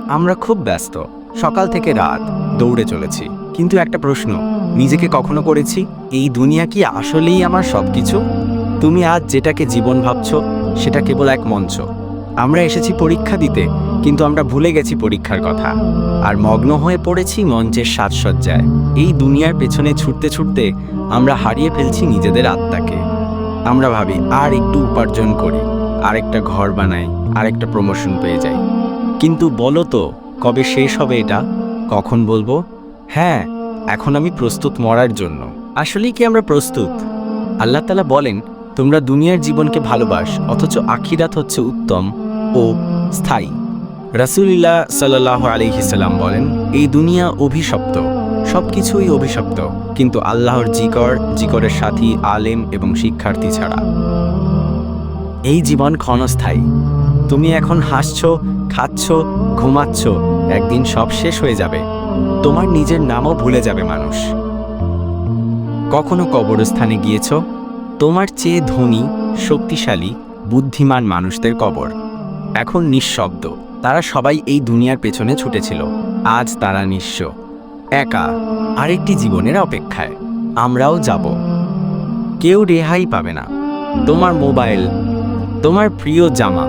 আমরা খুব ব্যস্ত, সকাল থেকে রাত দৌড়ে চলেছি। কিন্তু একটা প্রশ্ন নিজেকে কখনো করেছি, এই দুনিয়া কি আসলেই আমার সব কিছু? তুমি আজ যেটাকে জীবন ভাবছ সেটা কেবল এক মঞ্চ। আমরা এসেছি পরীক্ষা দিতে, কিন্তু আমরা ভুলে গেছি পরীক্ষার কথা, আর মগ্ন হয়ে পড়েছি মঞ্চের সাজসজ্জায়। এই দুনিয়ার পেছনে ছুটতে ছুটতে আমরা হারিয়ে ফেলছি নিজেদের আত্মাকে। আমরা ভাবি আর একটু উপার্জন করি, আরেকটা ঘর বানাই, আরেকটা প্রমোশন পেয়ে যাই। কিন্তু বলো তো, কবে শেষ হবে এটা? কখন বলবো, হ্যাঁ এখন আমি প্রস্তুত মরার জন্য? আসলেই কি আমরা প্রস্তুত? আল্লাহ তাআলা বলেন, তোমরা দুনিয়ার জীবনকে ভালোবাস, অথচ আখিরাত হচ্ছে উত্তম ও স্থায়ী। রাসূলুল্লাহ সাল্লাল্লাহু আলাইহি সাল্লাম বলেন, এই দুনিয়া অভিশপ্ত, সব কিছুই অভিশপ্ত, কিন্তু আল্লাহর জিকরের সাথী আলেম এবং শিক্ষার্থী ছাড়া। এই জীবন ক্ষণস্থায়ী। তুমি এখন হাসছো, খাচ্ছ, ঘুমাচ্ছ, একদিন সব শেষ হয়ে যাবে। তোমার নিজের নামও ভুলে যাবে মানুষ। কখনো কবরস্থানে গিয়েছ? তোমার চেয়ে ধনী, শক্তিশালী, বুদ্ধিমান মানুষদের কবর এখন নিঃশব্দ। তারা সবাই এই দুনিয়ার পেছনে ছুটেছিল, আজ তারা নিঃস্ব, একা, আরেকটি জীবনের অপেক্ষায়। আমরাও যাব, কেউ রেহাই পাবে না। তোমার মোবাইল, তোমার প্রিয় জামা,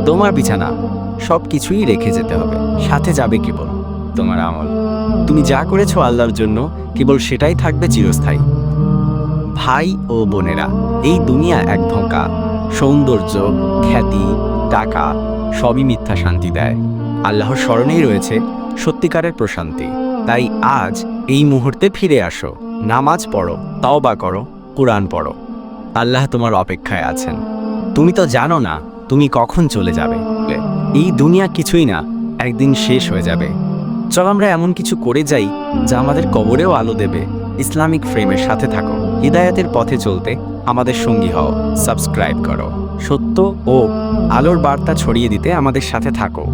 তোমার বিছানা, সব কিছুই রেখে যেতে হবে। সাথে যাবে কেবল তোমার আমল। তুমি যা করেছো আল্লাহর জন্য, কেবল সেটাই থাকবে চিরস্থায়ী। ভাই ও বোনেরা, এই দুনিয়া এক ধোঁকা। সৌন্দর্য, খ্যাতি, টাকা সবই মিথ্যা শান্তি দেয়। আল্লাহর স্মরণেই রয়েছে সত্যিকারের প্রশান্তি। তাই আজ এই মুহূর্তে ফিরে আসো, নামাজ পড়ো, তওবা করো, কুরআন পড়ো। আল্লাহ তোমার অপেক্ষায় আছেন। তুমি তো জানো না তুমি কখন চলে যাবে। এই দুনিয়া কিছুই না, একদিন শেষ হয়ে যাবে। চল আমরা এমন কিছু করে যাই যা আমাদের কবরেও আলো দেবে। ইসলামিক ফ্রেমের সাথে থাকো, হিদায়াতের পথে চলতে আমাদের সঙ্গী হও। সাবস্ক্রাইব করো, সত্য ও আলোর বার্তা ছড়িয়ে দিতে আমাদের সাথে থাকো।